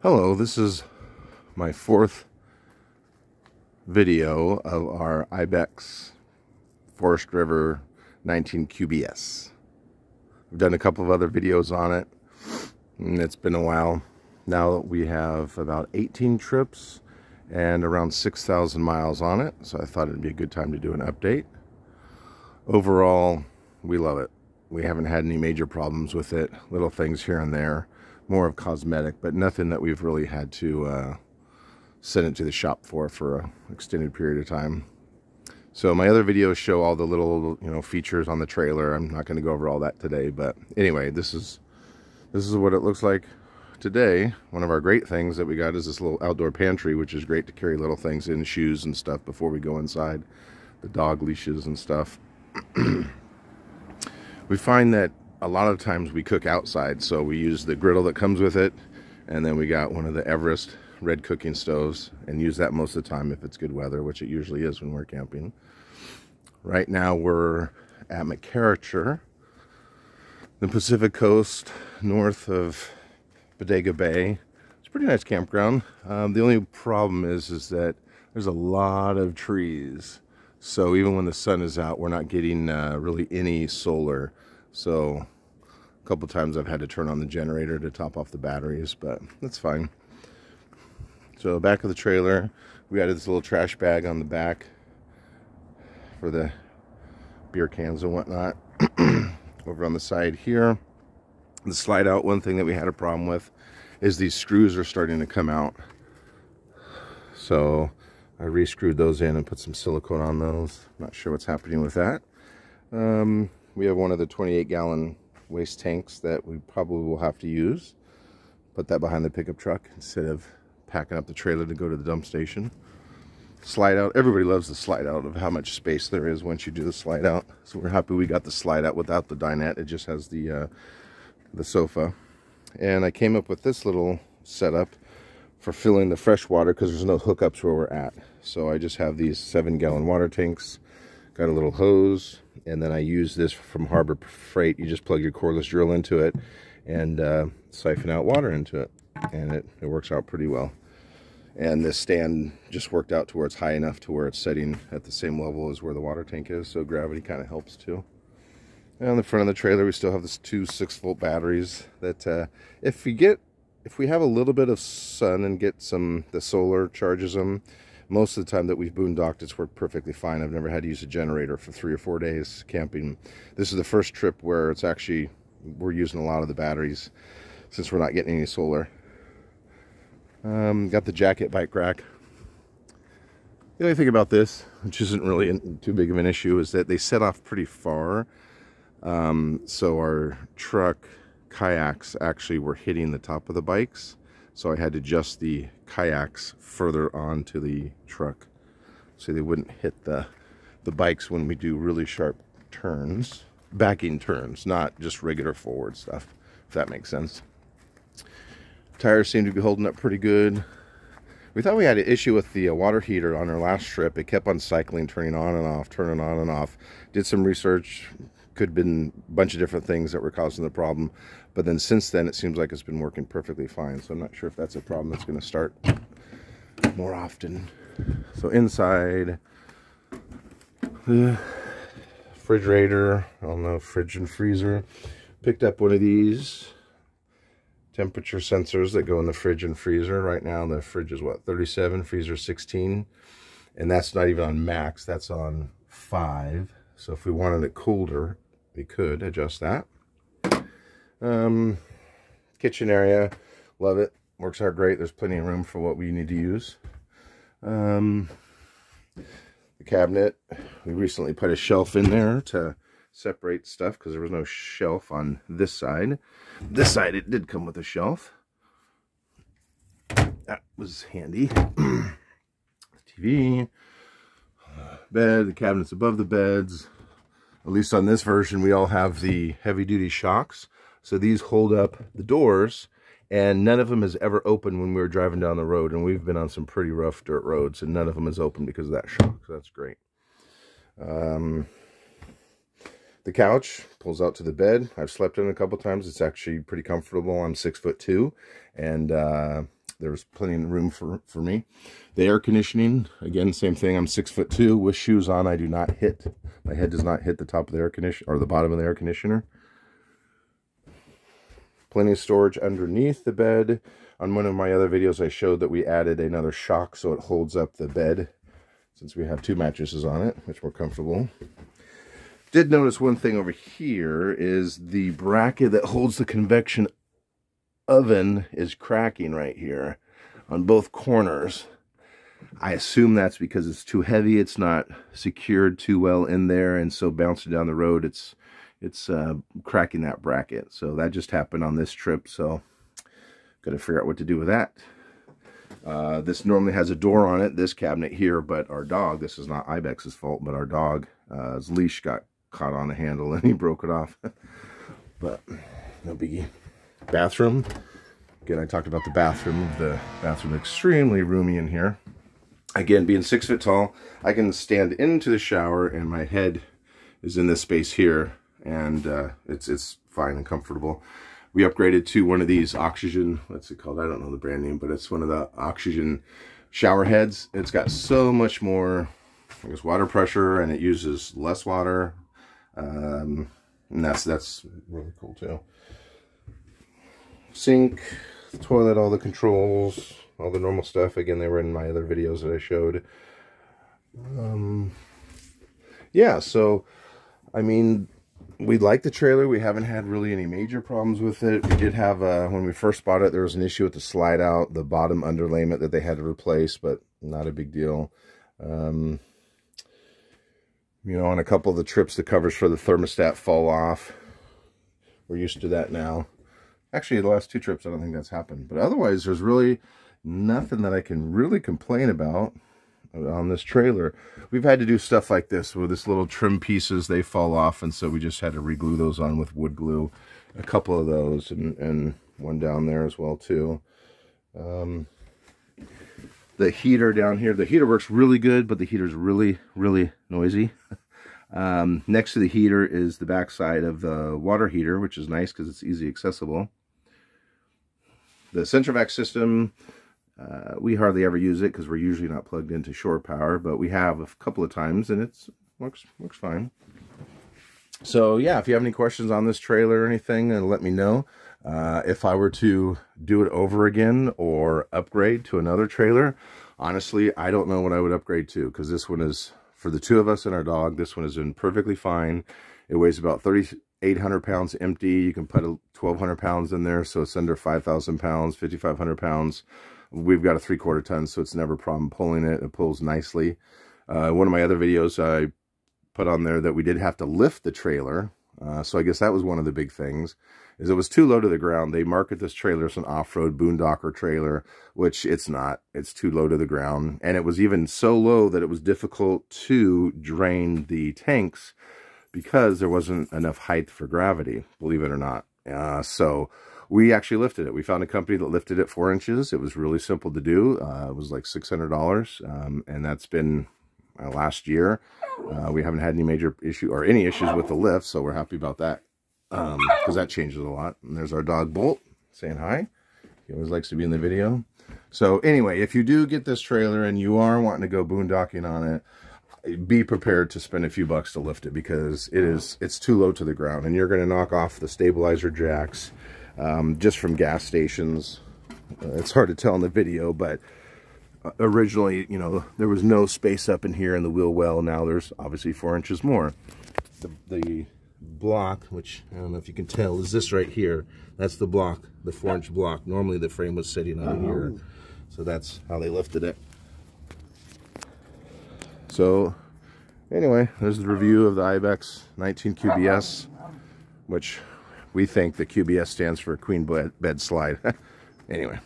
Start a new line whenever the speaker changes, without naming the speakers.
Hello, this is my fourth video of our IBEX Forest River 19 QBS. I've done a couple of other videos on it, and it's been a while. Now we have about 18 trips and around 6,000 miles on it, so I thought it'd be a good time to do an update. Overall, we love it. We haven't had any major problems with it, little things here and there. More of cosmetic, but nothing that we've really had to send it to the shop for an extended period of time. So my other videos show all the little features on the trailer. I'm not going to go over all that today, but anyway, this is what it looks like today. One of our great things that we got is this little outdoor pantry, which is great to carry little things in, shoes and stuff before we go inside, the dog leashes and stuff. We find that a lot of times we cook outside, so we use the griddle that comes with it, and then we got one of the Everest red cooking stoves and use that most of the time if it's good weather, which it usually is when we're camping. Right now we're at McCarricher, the Pacific Coast, north of Bodega Bay. It's a pretty nice campground. The only problem is that there's a lot of trees, so even when the sun is out, we're not getting really any solar. So a couple times I've had to turn on the generator to top off the batteries, but that's fine. So back of the trailer, we added this little trash bag on the back for the beer cans and whatnot. Over on the side here, the slide out, one thing that we had a problem with is these screws are starting to come out. So I re-screwed those in and put some silicone on those. Not sure what's happening with that. We have one of the 28-gallon waste tanks that we probably will have to use. Put that behind the pickup truck instead of packing up the trailer to go to the dump station. Slide out. Everybody loves the slide out of how much space there is once you do the slide out. So we're happy we got the slide out without the dinette. It just has the sofa. And I came up with this little setup for filling the fresh water because there's no hookups where we're at. So I just have these 7-gallon water tanks. Got a little hose, and then I use this from Harbor Freight. You just plug your cordless drill into it and siphon out water into it, and it works out pretty well. And this stand just worked out to where it's high enough to where it's setting at the same level as where the water tank is, so gravity kind of helps too. And on the front of the trailer, we still have this 2 6-volt batteries that if we have a little bit of sun and get the solar charges them, most of the time that we've boondocked, it's worked perfectly fine. I've never had to use a generator for 3 or 4 days camping. This is the first trip where it's actually, we're using a lot of the batteries since we're not getting any solar. Got the jacket bike rack. The only thing about this, which isn't really too big of an issue, is that they set off pretty far. So our truck kayaks actually were hitting the top of the bikes. So I had to adjust the kayaks further onto the truck so they wouldn't hit the bikes when we do really sharp turns, backing turns, not just regular forward stuff, if that makes sense. Tires seem to be holding up pretty good. We thought we had an issue with the water heater on our last trip. It kept on cycling, turning on and off, turning on and off. Did some research. Could have been a bunch of different things that were causing the problem, but then since then it seems like it's been working perfectly fine, so I'm not sure if that's a problem that's going to start more often. So inside the refrigerator, I don't know, fridge and freezer, picked up one of these temperature sensors that go in the fridge and freezer. Right now the fridge is what, 37, freezer 16, and that's not even on max, that's on 5. So if we wanted it colder, we could adjust that. Kitchen area, love it. Works out great. There's plenty of room for what we need to use. The cabinet, we recently put a shelf in there to separate stuff because there was no shelf on this side. This side, it did come with a shelf. That was handy. TV, bed, the cabinets above the beds. At least on this version, we all have the heavy-duty shocks. So these hold up the doors, and none of them has ever opened when we were driving down the road. And we've been on some pretty rough dirt roads, and none of them has opened because of that shock. So that's great. The couch pulls out to the bed. I've slept in it a couple times. It's actually pretty comfortable. I'm 6'2", and there's plenty of room for me. The air conditioning, again, same thing. I'm 6'2" with shoes on. I do not hit, my head does not hit the top of the air conditioner or the bottom of the air conditioner. Plenty of storage underneath the bed. On one of my other videos, I showed that we added another shock so it holds up the bed, since we have 2 mattresses on it, much more comfortable. Did notice one thing over here is the bracket that holds the convection oven is cracking right here on both corners. I assume that's because it's too heavy. It's not secured too well in there, and so bouncing down the road, it's cracking that bracket. So that just happened on this trip, so got to figure out what to do with that. This normally has a door on it, this cabinet here, but our dog, this is not IBEX's fault, but our dog, his leash got caught on the handle and he broke it off. But no biggie. Bathroom. Again, I talked about the bathroom. The bathroom is extremely roomy in here. Again, being 6 foot tall, I can stand into the shower and my head is in this space here, and it's fine and comfortable. We upgraded to one of these oxygen, what's it called? I don't know the brand name, but it's one of the oxygen shower heads. It's got so much more, I guess, water pressure, and it uses less water. And that's really cool too. Sink, toilet, all the controls, all the normal stuff. Again, they were in my other videos that I showed. Yeah, so, I mean, we like the trailer. We haven't had really any major problems with it. We did have, when we first bought it, there was an issue with the slide out, the bottom underlayment that they had to replace, but not a big deal. You know, on a couple of the trips, the covers for the thermostat fall off. We're used to that now. Actually, the last 2 trips, I don't think that's happened. But otherwise, there's really nothing that I can really complain about on this trailer. We've had to do stuff like this with this little trim pieces, they fall off, and so we just had to re-glue those on with wood glue. A couple of those, and one down there as well too. The heater down here, the heater works really good, but the heater's really, really noisy. Next to the heater is the backside of the water heater, which is nice because it's easy accessible. The Centrovac system, we hardly ever use it because we're usually not plugged into shore power, but we have a couple of times, and it works fine. So yeah, if you have any questions on this trailer or anything, let me know. If I were to do it over again or upgrade to another trailer, honestly, I don't know what I would upgrade to, because this one is, for the 2 of us and our dog, this one is in perfectly fine. It weighs about 3,800 pounds empty. You can put 1,200 pounds in there, so it's under 5,000 pounds, 5,500 pounds. We've got a 3/4 ton, so it's never a problem pulling it. It pulls nicely. One of my other videos, I put on there that we did have to lift the trailer. So I guess that was one of the big things, is it was too low to the ground. They market this trailer as an off-road boondocker trailer, which it's not. It's too low to the ground. And it was even so low that it was difficult to drain the tanks because there wasn't enough height for gravity, believe it or not. So we actually lifted it. We found a company that lifted it 4 inches. It was really simple to do. It was like $600, and that's been last year. We haven't had any major issue or any issues with the lift, so we're happy about that, because that changes a lot. And there's our dog Bolt saying hi. He always likes to be in the video. So anyway, if you do get this trailer and you are wanting to go boondocking on it, be prepared to spend a few bucks to lift it, because it's too low to the ground, and you're going to knock off the stabilizer jacks just from gas stations. It's hard to tell in the video, but originally, you know, there was no space up in here in the wheel well. Now there's obviously 4 inches more. The block, which I don't know if you can tell, is this right here. That's the block, the 4-inch block. Normally the frame was sitting on here, so that's how they lifted it. So anyway, there's the review of the IBEX 19 QBS, which we think the QBS stands for Queen Bed Slide. Anyway.